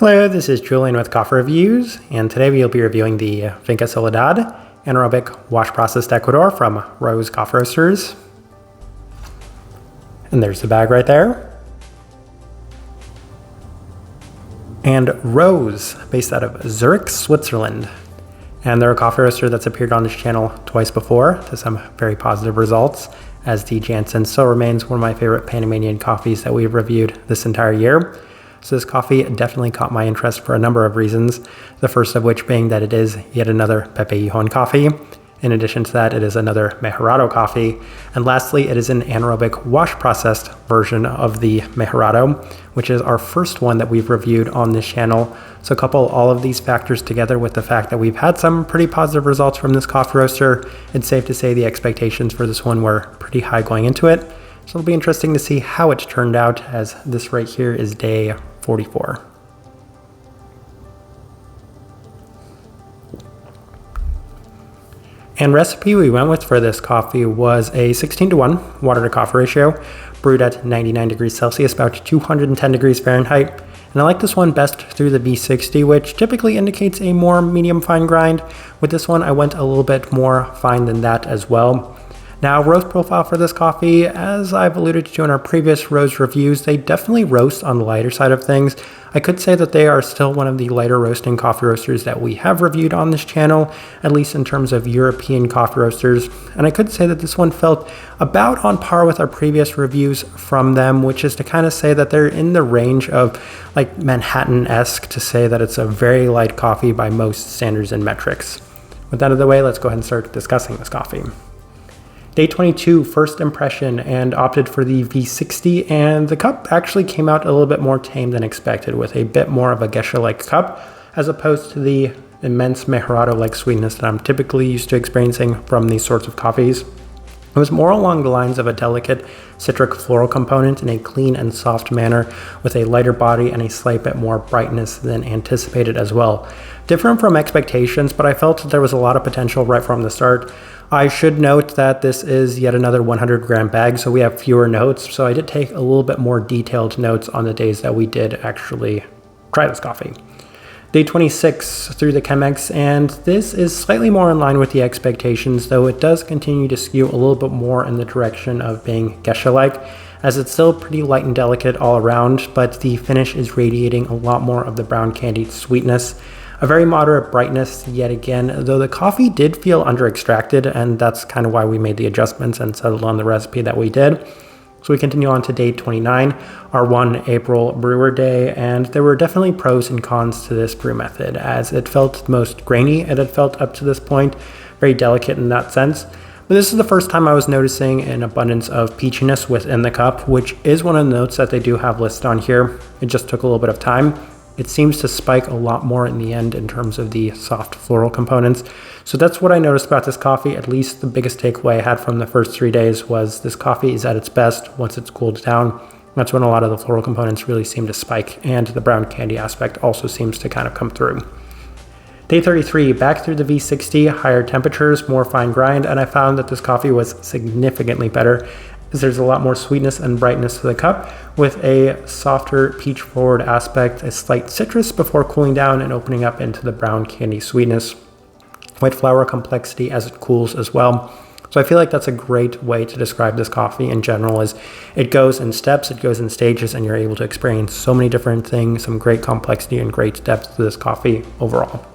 Hello, this is Julian with Coffee Reviews, and today we'll be reviewing the Finca Soledad Anaerobic Wash Processed Ecuador from Rose Coffee Roasters. And there's the bag right there. And Rose, based out of Zurich, Switzerland. And they're a coffee roaster that's appeared on this channel twice before to some very positive results, as the Jansen still remains one of my favorite Panamanian coffees that we've reviewed this entire year. So this coffee definitely caught my interest for a number of reasons, the first of which being that it is yet another Pepe Hijón coffee. In addition to that, it is another Mejorado coffee. And lastly, it is an anaerobic wash processed version of the Mejorado, which is our first one that we've reviewed on this channel. So couple all of these factors together with the fact that we've had some pretty positive results from this coffee roaster, it's safe to say the expectations for this one were pretty high going into it. So it'll be interesting to see how it turned out, as this right here is day 44. And recipe we went with for this coffee was a 16:1 water to coffee ratio, brewed at 99 degrees Celsius, about 210 degrees Fahrenheit. And I like this one best through the V60, which typically indicates a more medium fine grind. With this one, I went a little bit more fine than that as well. Now, roast profile for this coffee, as I've alluded to in our previous roast reviews, they definitely roast on the lighter side of things. I could say that they are still one of the lighter roasting coffee roasters that we have reviewed on this channel, at least in terms of European coffee roasters. And I could say that this one felt about on par with our previous reviews from them, which is to kind of say that they're in the range of like Manhattan-esque, to say that it's a very light coffee by most standards and metrics. With that out of the way, let's go ahead and start discussing this coffee. Day 22, first impression, and opted for the V60, and the cup actually came out a little bit more tame than expected, with a bit more of a geisha-like cup, as opposed to the immense Mejorado-like sweetness that I'm typically used to experiencing from these sorts of coffees. It was more along the lines of a delicate citric floral component in a clean and soft manner, with a lighter body and a slight bit more brightness than anticipated as well. Different from expectations, but I felt that there was a lot of potential right from the start. I should note that this is yet another 100 gram bag, so we have fewer notes, so I did take a little bit more detailed notes on the days that we did actually try this coffee. Day 26 through the Chemex, and this is slightly more in line with the expectations, though it does continue to skew a little bit more in the direction of being geisha-like, as it's still pretty light and delicate all around, but the finish is radiating a lot more of the brown candied sweetness. A very moderate brightness yet again, though the coffee did feel under-extracted, and that's kind of why we made the adjustments and settled on the recipe that we did. So we continue on to day 29, our 1 April brewer day, and there were definitely pros and cons to this brew method, as it felt most grainy it had felt up to this point, very delicate in that sense. But this is the first time I was noticing an abundance of peachiness within the cup, which is one of the notes that they do have listed on here. It just took a little bit of time. It seems to spike a lot more in the end in terms of the soft floral components. So that's what I noticed about this coffee. At least the biggest takeaway I had from the first 3 days was this coffee is at its best once it's cooled down. That's when a lot of the floral components really seem to spike, and the brown candy aspect also seems to kind of come through. Day 33, back through the V60, higher temperatures, more fine grind, and I found that this coffee was significantly better, as there's a lot more sweetness and brightness to the cup, with a softer peach forward aspect, a slight citrus before cooling down and opening up into the brown candy sweetness. White flower complexity as it cools as well. So I feel like that's a great way to describe this coffee in general, is it goes in steps, it goes in stages, and you're able to experience so many different things, some great complexity and great depth to this coffee overall.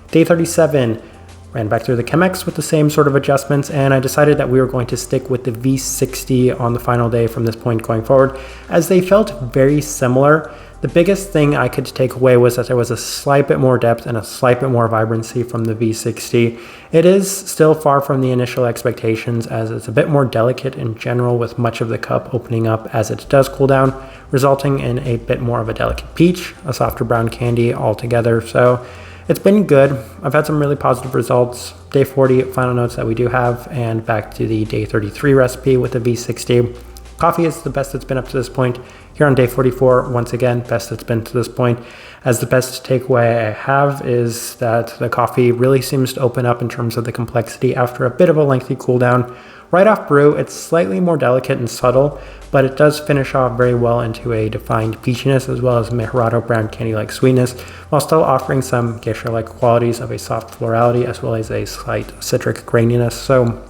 Day 37, ran back through the Chemex with the same sort of adjustments, and I decided that we were going to stick with the V60 on the final day from this point going forward, as they felt very similar. The biggest thing I could take away was that there was a slight bit more depth and a slight bit more vibrancy from the V60. It is still far from the initial expectations, as it's a bit more delicate in general, with much of the cup opening up as it does cool down, resulting in a bit more of a delicate peach, a softer brown candy altogether. So it's been good. I've had some really positive results. Day 40, final notes that we do have, and back to the day 33 recipe with the V60. Coffee is the best it's been up to this point. Here on day 44, once again, best it's been to this point. As the best takeaway I have is that the coffee really seems to open up in terms of the complexity after a bit of a lengthy cool down. right off brew, it's slightly more delicate and subtle, but it does finish off very well into a defined peachiness as well as Mejorado brown candy-like sweetness, while still offering some geisha-like qualities of a soft florality as well as a slight citric graininess. So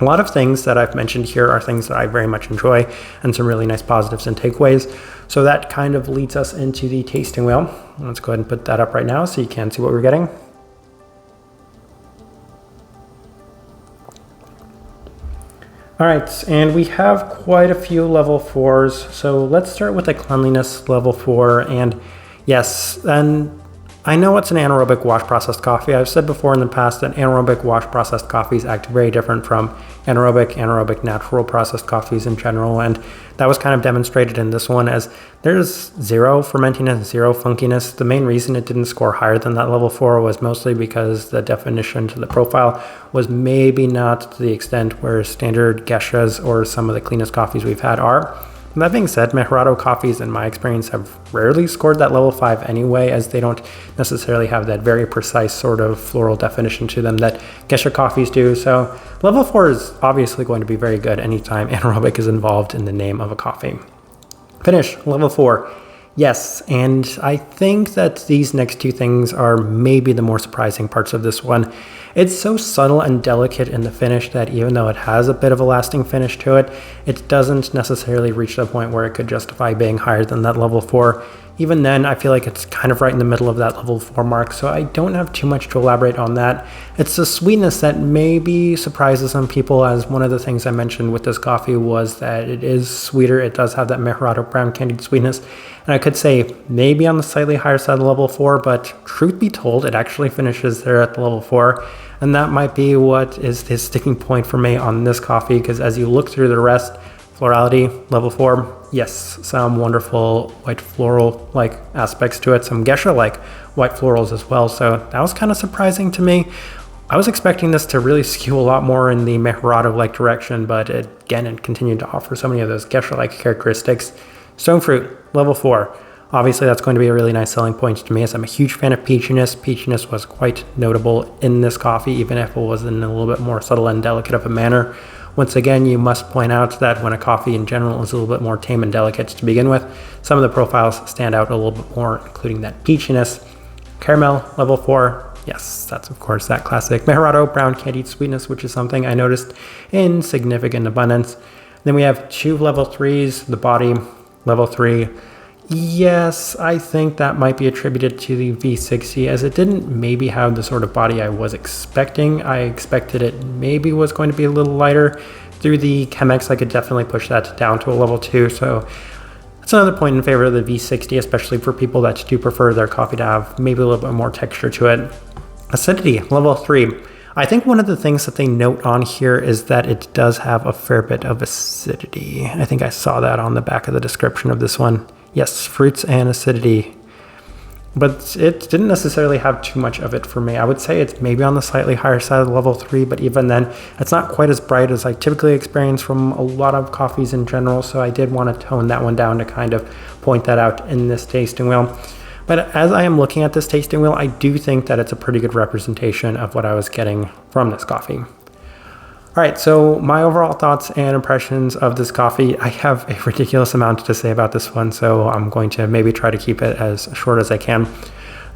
a lot of things that I've mentioned here are things that I very much enjoy and some really nice positives and takeaways. So that kind of leads us into the tasting wheel. Let's go ahead and put that up right now so you can see what we're getting. All right, and we have quite a few level 4s. So let's start with a cleanliness level 4. And yes, and I know it's an anaerobic wash processed coffee. I've said before in the past that anaerobic wash processed coffees act very different from anaerobic natural processed coffees in general. And that was kind of demonstrated in this one, as there's zero fermentiness, zero funkiness. The main reason it didn't score higher than that level 4 was mostly because the definition to the profile was maybe not to the extent where standard geishas or some of the cleanest coffees we've had are. That being said, Mejorado coffees, in my experience, have rarely scored that level 5 anyway, as they don't necessarily have that very precise sort of floral definition to them that geisha coffees do. So level 4 is obviously going to be very good anytime anaerobic is involved in the name of a coffee. Finish, level 4. Yes, and I think that these next two things are maybe the more surprising parts of this one. It's so subtle and delicate in the finish that even though it has a bit of a lasting finish to it, it doesn't necessarily reach the point where it could justify being higher than that level 4. Even then, I feel like it's kind of right in the middle of that level 4 mark, so I don't have too much to elaborate on that. It's the sweetness that maybe surprises some people, as one of the things I mentioned with this coffee was that it is sweeter. It does have that Mejorado brown candied sweetness, and I could say maybe on the slightly higher side of level 4, but truth be told, it actually finishes there at the level 4. And that might be what is the sticking point for me on this coffee, because as you look through the rest, florality, level 4, yes, some wonderful white floral-like aspects to it, some geisha-like white florals as well. So that was kind of surprising to me. I was expecting this to really skew a lot more in the Mejorado-like direction, but it continued to offer so many of those geisha-like characteristics. Stone fruit, level 4. Obviously, that's going to be a really nice selling point to me, as I'm a huge fan of peachiness. Peachiness was quite notable in this coffee, even if it was in a little bit more subtle and delicate of a manner. Once again, you must point out that when a coffee in general is a little bit more tame and delicate to begin with, some of the profiles stand out a little bit more, including that peachiness. Caramel, level 4. Yes, that's of course that classic Mejorado brown candied sweetness, which is something I noticed in significant abundance. Then we have two level 3s, the body, level 3. Yes, I think that might be attributed to the V60, as it didn't maybe have the sort of body I was expecting. I expected it maybe was going to be a little lighter. Through the Chemex, I could definitely push that down to a level 2, so that's another point in favor of the V60, especially for people that do prefer their coffee to have maybe a little bit more texture to it. Acidity, level 3. I think one of the things that they note on here is that it does have a fair bit of acidity. I think I saw that on the back of the description of this one. Yes, fruits and acidity, but it didn't necessarily have too much of it for me. I would say it's maybe on the slightly higher side of level 3, but even then, it's not quite as bright as I typically experience from a lot of coffees in general, so I did want to tone that one down to kind of point that out in this tasting wheel. But as I am looking at this tasting wheel, I do think that it's a pretty good representation of what I was getting from this coffee. All right, so my overall thoughts and impressions of this coffee, I have a ridiculous amount to say about this one, so I'm going to maybe try to keep it as short as I can.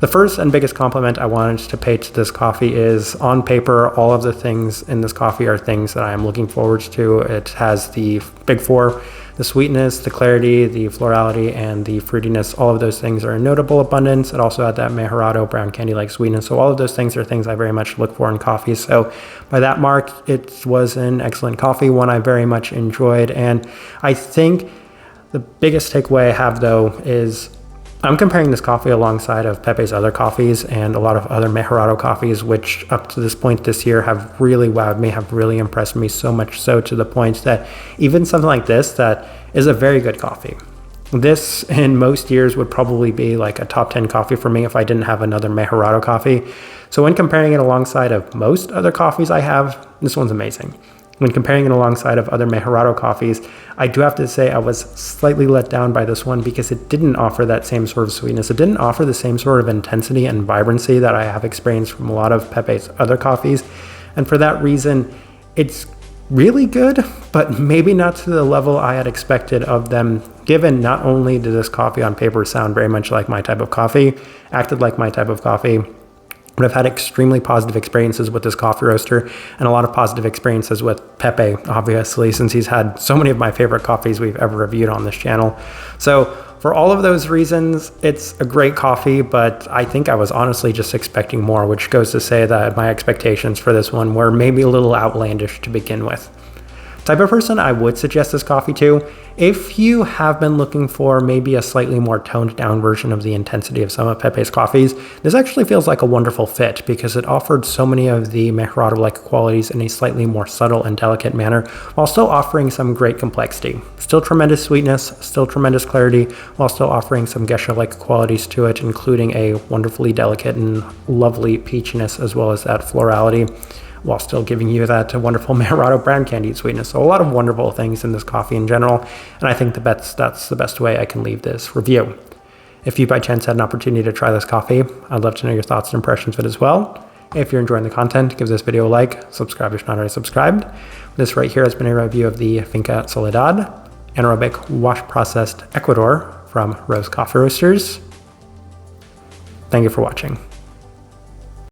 The first and biggest compliment I wanted to pay to this coffee is, on paper, all of the things in this coffee are things that I am looking forward to. It has the big 4, the sweetness, the clarity, the florality, and the fruitiness. All of those things are in notable abundance. It also had that Mejorado brown candy-like sweetness. So all of those things are things I very much look for in coffee. So by that mark, it was an excellent coffee, one I very much enjoyed. And I think the biggest takeaway I have, though, is I'm comparing this coffee alongside of Pepe's other coffees and a lot of other Mejorado coffees, which up to this point this year have really wowed me, have really impressed me, so much so to the point that even something like this that is a very good coffee. This in most years would probably be like a top 10 coffee for me if I didn't have another Mejorado coffee. So when comparing it alongside of most other coffees I have, this one's amazing. When comparing it alongside of other Mejorado coffees, I do have to say I was slightly let down by this one because it didn't offer that same sort of sweetness. It didn't offer the same sort of intensity and vibrancy that I have experienced from a lot of Pepe's other coffees. And for that reason, it's really good, but maybe not to the level I had expected of them, given not only did this coffee on paper sound very much like my type of coffee, acted like my type of coffee, but I've had extremely positive experiences with this coffee roaster and a lot of positive experiences with Pepe, obviously, since he's had so many of my favorite coffees we've ever reviewed on this channel. So for all of those reasons, it's a great coffee, but I think I was honestly just expecting more, which goes to say that my expectations for this one were maybe a little outlandish to begin with. Type of person I would suggest this coffee to, if you have been looking for maybe a slightly more toned down version of the intensity of some of Pepe's coffees, this actually feels like a wonderful fit because it offered so many of the Mejorado-like qualities in a slightly more subtle and delicate manner, while still offering some great complexity. Still tremendous sweetness, still tremendous clarity, while still offering some geisha-like qualities to it, including a wonderfully delicate and lovely peachiness as well as that florality, while still giving you that wonderful Mejorado brown candied sweetness. So a lot of wonderful things in this coffee in general, and I think that's the best way I can leave this review. If you by chance had an opportunity to try this coffee, I'd love to know your thoughts and impressions of it as well. If you're enjoying the content, give this video a like, subscribe if you're not already subscribed. This right here has been a review of the Finca Soledad Anaerobic Wash Processed Ecuador from Rose Coffee Roasters. Thank you for watching.